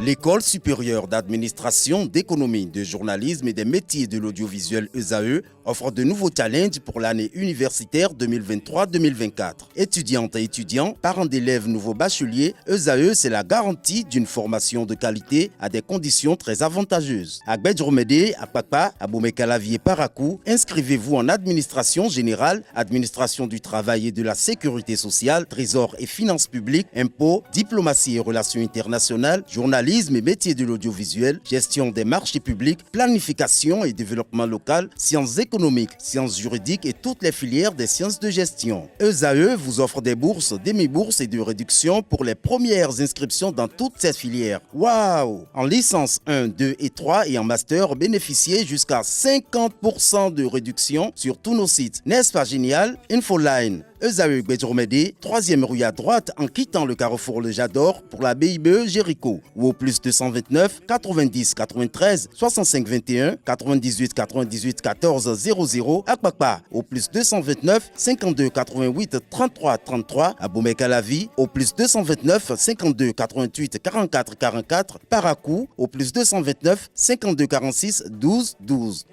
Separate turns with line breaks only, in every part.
L'École supérieure d'administration, d'économie, de journalisme et des métiers de l'audiovisuel ESAE offre de nouveaux challenges pour l'année universitaire 2023-2024. Étudiantes et étudiants, parents d'élèves nouveaux bacheliers, ESAE, c'est la garantie d'une formation de qualité à des conditions très avantageuses. À Gbedjromede, à Papa, à Boumekalavi et Parakou, inscrivez-vous en administration générale, administration du travail et de la sécurité sociale, trésor et finances publiques, impôts, diplomatie et relations internationales, journalisme et métiers de l'audiovisuel, gestion des marchés publics, planification et développement local, sciences économiques, sciences juridiques et toutes les filières des sciences de gestion. ESAE vous offre des bourses, demi-bourses et de réductions pour les premières inscriptions dans toutes ces filières. Waouh! En licence 1, 2 et 3 et en master, bénéficiez jusqu'à 50% de réduction sur tous nos sites. N'est-ce pas génial? Infoline. ESAE Gbedjromede, 3e rue à droite en quittant le carrefour Le Jador pour la BIBE Jéricho ou au plus 229 90 93 65 21 98 98 14 00 à Kpakpa au plus 229 52 88 33 33 à Boumekalavi au plus 229 52 88 44 44 Parakou au plus 229 52 46 12 12.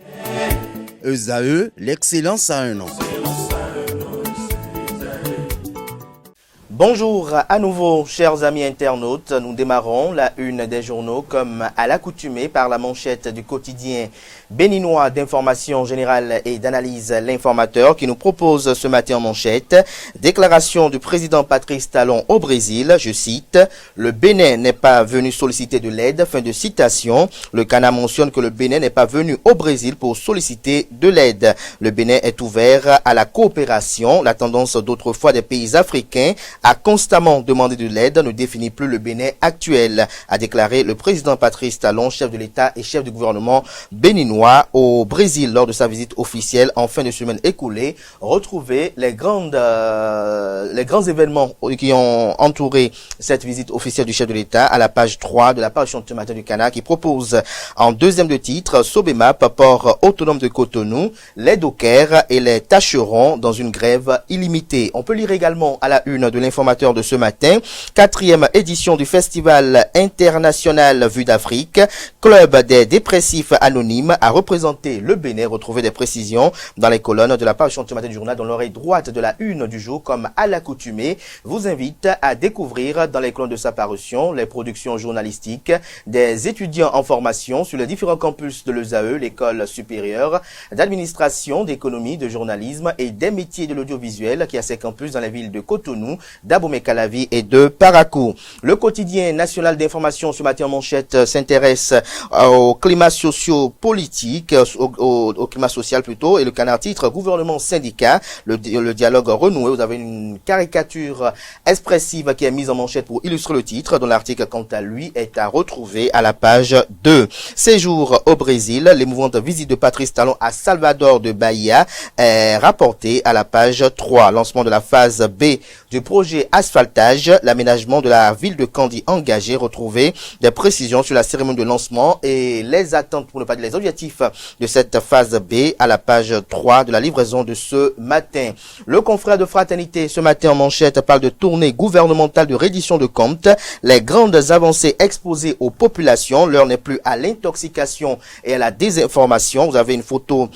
ESAE, l'excellence à un an.
Bonjour à nouveau, chers amis internautes. Nous démarrons la une des journaux comme à l'accoutumée par la manchette du quotidien béninois d'information générale et d'analyse L'Informateur qui nous propose ce matin en manchette déclaration du président Patrice Talon au Brésil. Je cite, le Bénin n'est pas venu solliciter de l'aide. Fin de citation. Le Cana mentionne que le Bénin n'est pas venu au Brésil pour solliciter de l'aide. Le Bénin est ouvert à la coopération. La tendance d'autrefois des pays africains a constamment demandé de l'aide ne définit plus le Bénin actuel, a déclaré le président Patrice Talon, chef de l'État et chef du gouvernement béninois au Brésil lors de sa visite officielle en fin de semaine écoulée. Retrouvez les grands événements qui ont entouré cette visite officielle du chef de l'État à la page 3 de la parution de ce matin du Cana qui propose en deuxième de titre Sobemap, port autonome de Cotonou, les dockers et les tâcherons dans une grève illimitée. On peut lire également à la une de l'informateur de ce matin, 4e édition du Festival international Vue d'Afrique, club des dépressifs anonymes a représenté le Bénin. Retrouvez des précisions dans les colonnes de la parution de ce matin du journal dans l'oreille droite de la une du jour comme à l'accoutumée. Vous invite à découvrir dans les colonnes de sa parution les productions journalistiques des étudiants en formation sur les différents campus de l'ESAE, l'école supérieure d'administration, d'économie, de journalisme et des métiers de l'audiovisuel qui a ses campus dans les villes de Cotonou, d'Abomey-Calavi et de Parakou. Le quotidien national d'information ce matin en manchette s'intéresse au climat socio-politique, au climat social plutôt, et le canard titre gouvernement syndicat, le dialogue renoué. Vous avez une caricature expressive qui est mise en manchette pour illustrer le titre, dont l'article quant à lui est à retrouver à la page 2. Séjour au Brésil, l'émouvante visite de Patrice Talon à Salvador de Bahia est rapportée à la page 3. Lancement de la phase B du projet asphaltage, l'aménagement de la ville de Kandy engagé. Retrouver des précisions sur la cérémonie de lancement et les attentes, pour ne pas dire les objectifs de cette phase B à la page 3 de la livraison de ce matin. Le confrère de Fraternité ce matin en manchette parle de tournée gouvernementale de reddition de comptes, les grandes avancées exposées aux populations. L'heure n'est plus à l'intoxication et à la désinformation. Vous avez une photo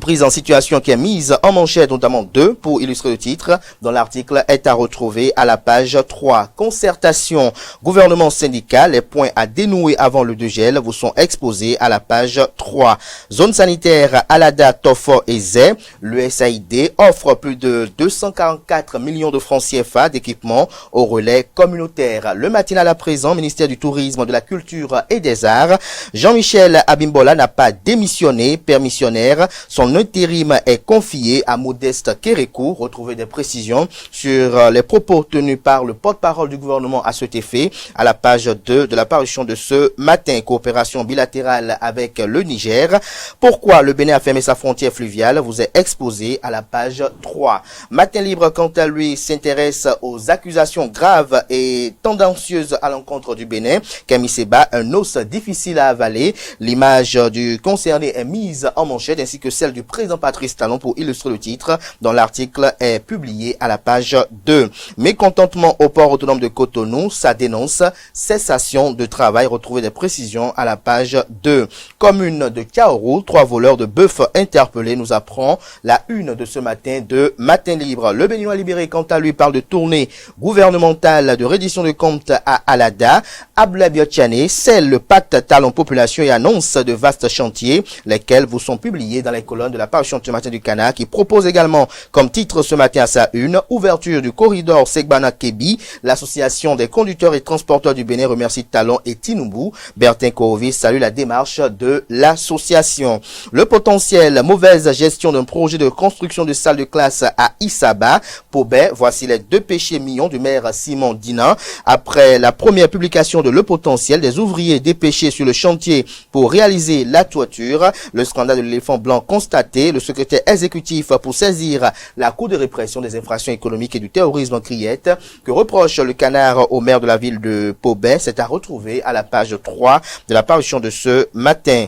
prise en situation qui est mise en manchette, notamment 2 pour illustrer le titre, dont l'article est à retrouver à la page 3. Concertation, gouvernement syndical, les points à dénouer avant le 2 gel vous sont exposés à la page 3. Zone sanitaire, Alada, Tofor et Zé, l'USAID offre plus de 244 millions de francs CFA d'équipement au relais communautaire. Le matinal à présent, ministère du Tourisme, de la Culture et des Arts, Jean-Michel Abimbola n'a pas démissionné, permissionnaire. Son intérim est confié à Modeste Kérékou. Retrouvez des précisions sur les propos tenus par le porte-parole du gouvernement à cet effet à la page 2 de la parution de ce matin. Coopération bilatérale avec le Niger. Pourquoi le Bénin a fermé sa frontière fluviale vous est exposé à la page 3. Matin Libre, quant à lui, s'intéresse aux accusations graves et tendancieuses à l'encontre du Bénin. Camille Seba, un os difficile à avaler. L'image du concerné est mise en manchette ainsi que celle celle du président Patrice Talon pour illustrer le titre, dont l'article est publié à la page 2. Mécontentement au port autonome de Cotonou, ça dénonce cessation de travail. Retrouvez des précisions à la page 2. Commune de Kaoru, 3 voleurs de bœuf interpellés, nous apprend la une de ce matin de Matin Libre. Le Béninois libéré, quant à lui, parle de tournée gouvernementale de reddition de comptes à Alada. Abdoulaye Biotchane scelle le pacte Talon Population et annonce de vastes chantiers, lesquels vous sont publiés dans les colonnes de la parution ce matin du Canard, qui propose également comme titre ce matin à sa une, ouverture du corridor Segbana-Kébi. L'association des conducteurs et transporteurs du Bénin remercie Talon et Tinubu. Bertin Korovi salue la démarche de l'association. Le potentiel mauvaise gestion d'un projet de construction de salle de classe à Isaba. Pobet, voici les 2 péchés millions du maire Simon Dinan. Après la première publication de Le Potentiel, des ouvriers dépêchés sur le chantier pour réaliser la toiture. Le scandale de l'éléphant blanc constaté, le secrétaire exécutif pour saisir la Cour de répression des infractions économiques et du terrorisme Criette, que reproche le Canard au maire de la ville de Pobet, c'est à retrouver à la page 3 de la parution de ce matin.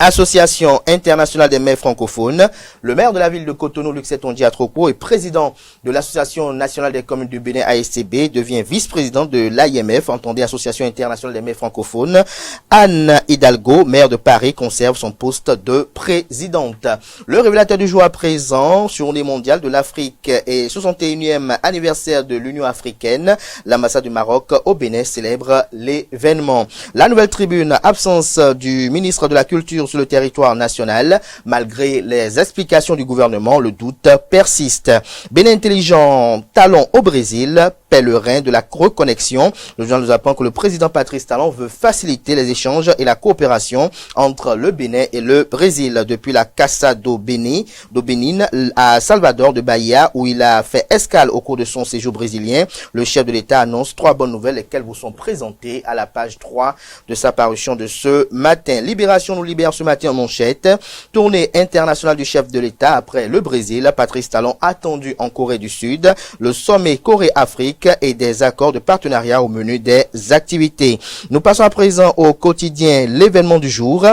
Association internationale des maires francophones. Le maire de la ville de Cotonou, Luc Setonji Atropo, est président de l'Association nationale des communes du Bénin, ASCB, devient vice-président de l'AIMF, entendez Association internationale des maires francophones. Anne Hidalgo, maire de Paris, conserve son poste de présidente. Le révélateur du jour à présent, journée mondiale de l'Afrique et 61e anniversaire de l'Union africaine. L'ambassade du Maroc au Bénin célèbre l'événement. La Nouvelle Tribune, absence du ministre de la Culture sur le territoire national. Malgré les explications du gouvernement, le doute persiste. Bénin intelligent, Talon au Brésil, pèlerin de la reconnexion. Le journal nous apprend que le président Patrice Talon veut faciliter les échanges et la coopération entre le Bénin et le Brésil. Depuis la Casa do Benin à Salvador de Bahia, où il a fait escale au cours de son séjour brésilien, le chef de l'État annonce 3 bonnes nouvelles, lesquelles vous sont présentées à la page 3 de sa parution de ce matin. Libération nous libère ce matin en manchette. Tournée internationale du chef de l'État après le Brésil. Patrice Talon attendu en Corée du Sud. Le sommet Corée-Afrique et des accords de partenariat au menu des activités. Nous passons à présent au quotidien l'événement du jour.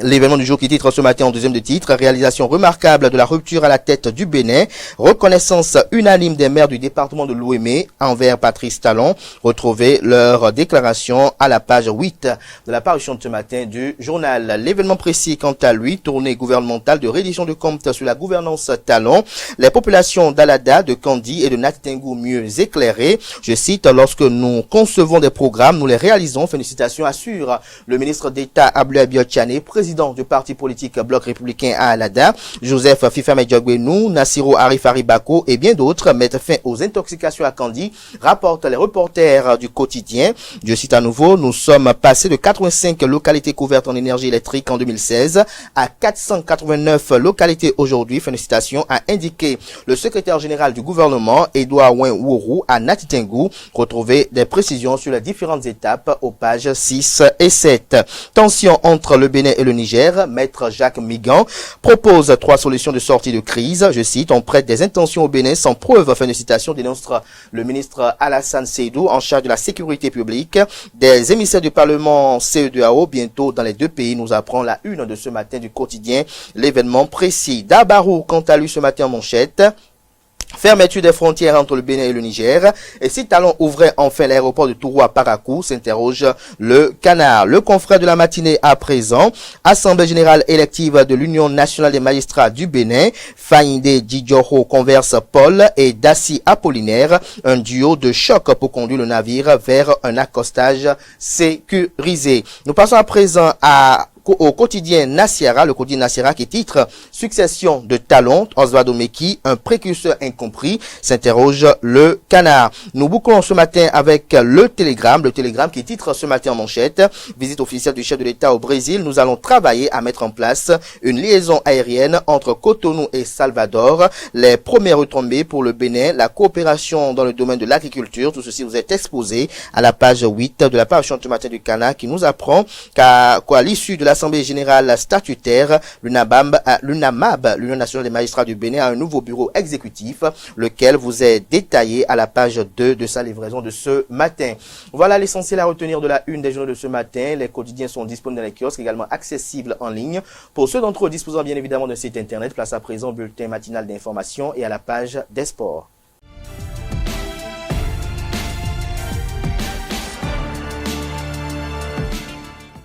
L'événement du jour qui titre ce matin en deuxième de titre, réalisation remarquable de la rupture à la tête du Bénin, reconnaissance unanime des maires du département de l'Ouémé envers Patrice Talon. Retrouvez leur déclaration à la page 8 de la parution de ce matin du journal. L'événement précis, quant à lui, tournée gouvernementale de reddition de comptes sur la gouvernance Talon, les populations d'Alada, de Kandi et de Natitingou mieux éclairées. Je cite, lorsque nous concevons des programmes, nous les réalisons. Félicitations, assure le ministre d'État Abdoulaye Biotchane, président du parti politique Bloc républicain à Alada. Joseph Fifame Diogbenou, Nassiro Arifari Bako et bien d'autres mettent fin aux intoxications à Kandi, rapportent les reporters du quotidien. Je cite à nouveau, nous sommes passés de 85 localités couvertes en énergie électrique en 2016 à 489 localités aujourd'hui. Félicitations, a indiqué le secrétaire général du gouvernement, Edouard Wenwourou, à Natitingou. Retrouvez des précisions sur les différentes étapes aux pages 6 et 7. Tension entre le Bénin et le Niger, maître Jacques Migan propose 3 solutions de sortie de crise. Je cite, on prête des intentions au Bénin sans preuve, fin de citation, dénonce le ministre Alassane Seydou en charge de la sécurité publique. Des émissaires du Parlement CEDEAO bientôt dans les 2 pays, nous apprend la une de ce matin du quotidien, l'événement précis. Dabarou, quant à lui ce matin en manchette, fermeture des frontières entre le Bénin et le Niger. Et si Talon ouvrait enfin l'aéroport de Tourou à Parakou, s'interroge le Canard. Le confrère de la matinée à présent. Assemblée générale élective de l'Union nationale des magistrats du Bénin. Faïndé Djidjoro converse Paul et Dassi Apollinaire. Un duo de choc pour conduire le navire vers un accostage sécurisé. Nous passons à présent au quotidien Nassiara, le quotidien Nassiara qui titre Succession de Talon, Osvaldo Meki, un précurseur incompris, s'interroge le Canard. Nous bouclons ce matin avec le Télégramme qui titre ce matin en manchette, visite officielle du chef de l'État au Brésil. Nous allons travailler à mettre en place une liaison aérienne entre Cotonou et Salvador. Les premières retombées pour le Bénin, la coopération dans le domaine de l'agriculture, tout ceci vous est exposé à la page 8 de la parution ce matin du Canard qui nous apprend qu'à l'issue de la l'Assemblée générale statutaire, l'UNAMAB, l'Union nationale des magistrats du Bénin, a un nouveau bureau exécutif, lequel vous est détaillé à la page 2 de sa livraison de ce matin. Voilà l'essentiel à retenir de la une des journaux de ce matin. Les quotidiens sont disponibles dans les kiosques, également accessibles en ligne. Pour ceux d'entre eux disposant bien évidemment d'un site internet, place à présent au bulletin matinal d'information et à la page des sports.